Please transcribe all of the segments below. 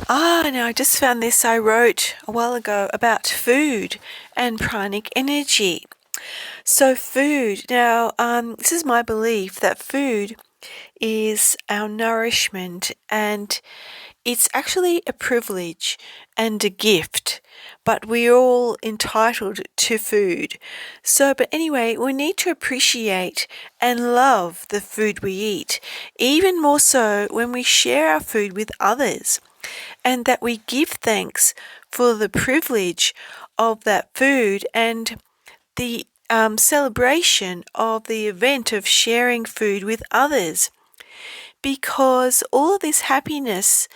Now I just found this I wrote a while ago about food and pranic energy. So food, now this is my belief that food is our nourishment, and it's actually a privilege and a gift, but we're all entitled to food. But anyway, we need to appreciate and love the food we eat, even more so when we share our food with others, and that we give thanks for the privilege of that food and the celebration of the event of sharing food with others, because all of this happiness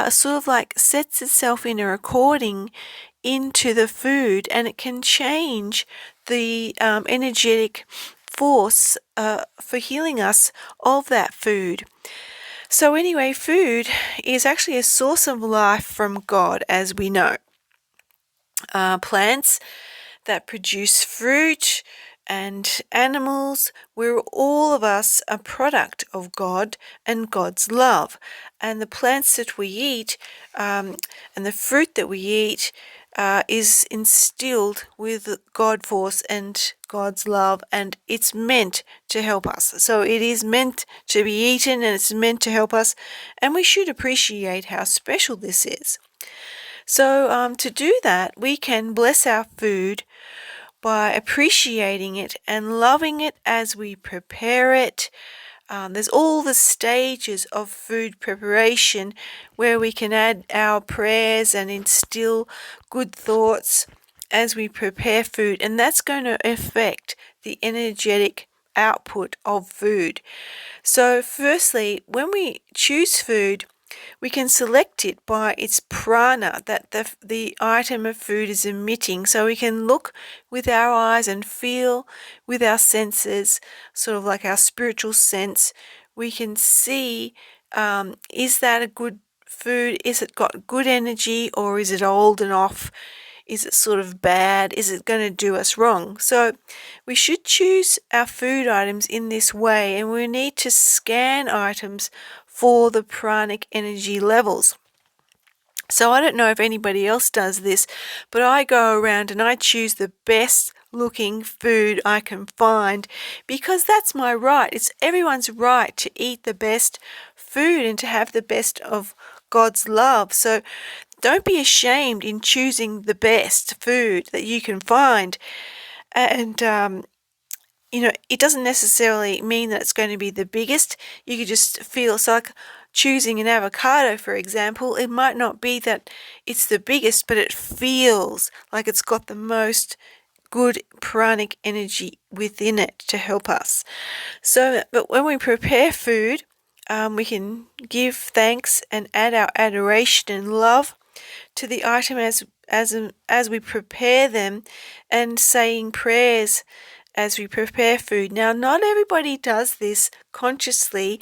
sort of like sets itself in a recording into the food, and it can change the energetic force for healing us of that food. So anyway, food is actually a source of life from God, as we know. Plants that produce fruit and animals, we're all of us a product of God and God's love. And the plants that we eat and the fruit that we eat is instilled with God force and God's love, and it's meant to help us. So it is meant to be eaten, and it's meant to help us, and we should appreciate how special this is. So to do that, we can bless our food by appreciating it and loving it as we prepare it. There's all the stages of food preparation where we can add our prayers and instill good thoughts as we prepare food, and that's going to affect the energetic output of food. So firstly, when we choose food, we can select it by its prana that the item of food is emitting. So we can look with our eyes and feel with our senses, sort of like our spiritual sense. We can see, is that a good food? Is it got good energy, or is it old and off? Is it sort of bad? Is it going to do us wrong? So we should choose our food items in this way, and we need to scan items for the pranic energy levels. So I don't know if anybody else does this, but I go around and I choose the best looking food I can find, because that's my right. It's everyone's right to eat the best food and to have the best of God's love. So don't be ashamed in choosing the best food that you can find. And it doesn't necessarily mean that it's going to be the biggest. You could just feel, so like choosing an avocado, for example, it might not be that it's the biggest, but it feels like it's got the most good pranic energy within it to help us. But when we prepare food, we can give thanks and add our adoration and love to the item as we prepare them, and saying prayers as we prepare food. Now, not everybody does this consciously,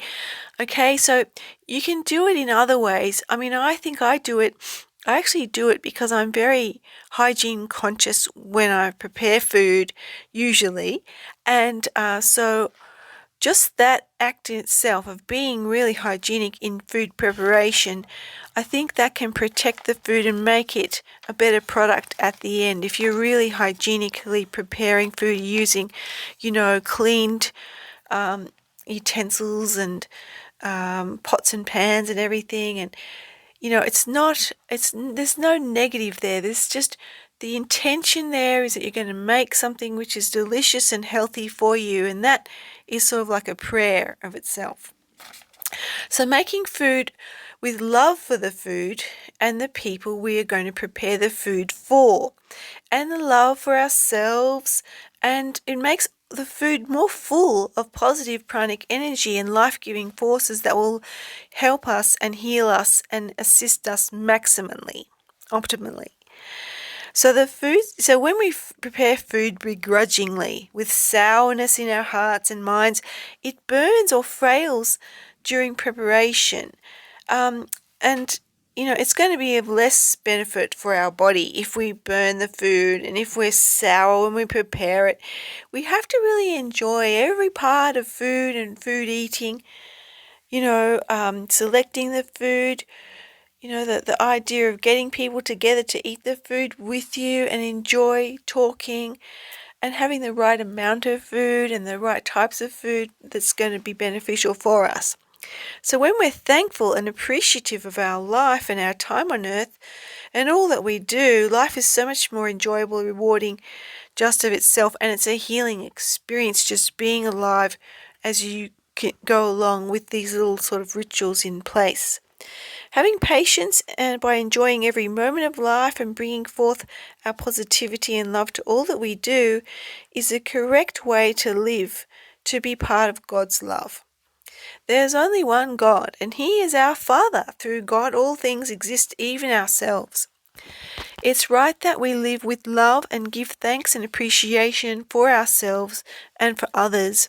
okay? So you can do it in other ways. I mean, I think I actually do it because I'm very hygiene conscious when I prepare food, usually. And so just that act in itself of being really hygienic in food preparation, I think that can protect the food and make it a better product at the end. If you're really hygienically preparing food using, cleaned utensils and pots and pans and everything, and there's no negative there. There's just the intention there is that you're going to make something which is delicious and healthy for you, and that is sort of like a prayer of itself. So making food with love for the food and the people we are going to prepare the food for, and the love for ourselves, and it makes the food more full of positive pranic energy and life-giving forces that will help us and heal us and assist us optimally. So when we prepare food begrudgingly, with sourness in our hearts and minds, it burns or fails during preparation. And it's going to be of less benefit for our body if we burn the food, and if we're sour when we prepare it. We have to really enjoy every part of food and food eating, selecting the food, The idea of getting people together to eat the food with you and enjoy talking and having the right amount of food and the right types of food that's going to be beneficial for us. So when we're thankful and appreciative of our life and our time on earth and all that we do, life is so much more enjoyable, rewarding just of itself, and it's a healing experience just being alive as you go along with these little sort of rituals in place. Having patience and by enjoying every moment of life and bringing forth our positivity and love to all that we do is the correct way to live, to be part of God's love. There's only one God, and He is our Father. Through God all things exist, even ourselves. It's right that we live with love and give thanks and appreciation for ourselves and for others.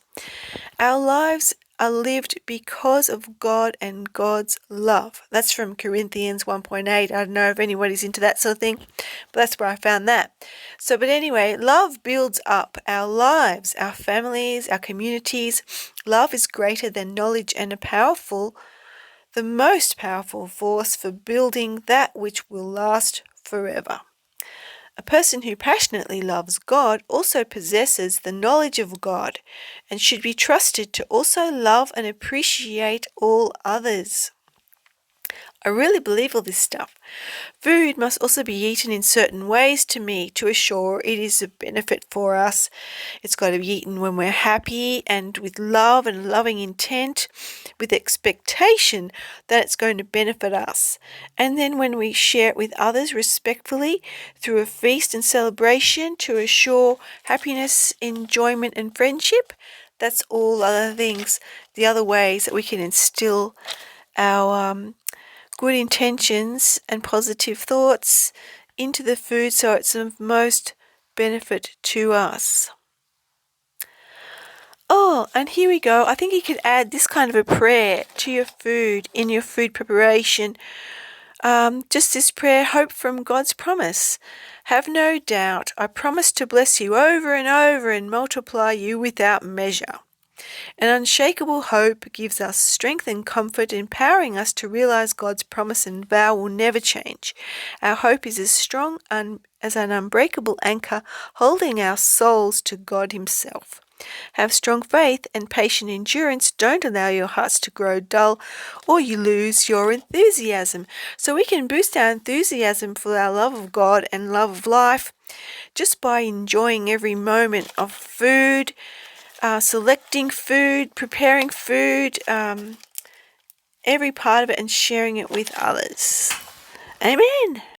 Our lives are lived because of God and God's love. That's from Corinthians 1.8. I don't know if anybody's into that sort of thing, but that's where I found that. But anyway, love builds up our lives, our families, our communities. Love is greater than knowledge and the most powerful force for building that which will last forever. A person who passionately loves God also possesses the knowledge of God and should be trusted to also love and appreciate all others. I really believe all this stuff. Food must also be eaten in certain ways to assure it is a benefit for us. It's got to be eaten when we're happy and with love and loving intent, with expectation that it's going to benefit us. And then when we share it with others respectfully through a feast and celebration to assure happiness, enjoyment and friendship, that's all other things, the other ways that we can instill our good intentions and positive thoughts into the food so it's of most benefit to us. Oh, and here we go. I think you could add this kind of a prayer to your food in your food preparation. Just this prayer, hope from God's promise. Have no doubt, I promise to bless you over and over and multiply you without measure. An unshakable hope gives us strength and comfort, empowering us to realize God's promise and vow will never change. Our hope is as strong as an unbreakable anchor, holding our souls to God Himself. Have strong faith and patient endurance. Don't allow your hearts to grow dull or you lose your enthusiasm. So we can boost our enthusiasm for our love of God and love of life just by enjoying every moment of food, selecting food, preparing food, every part of it and sharing it with others. Amen.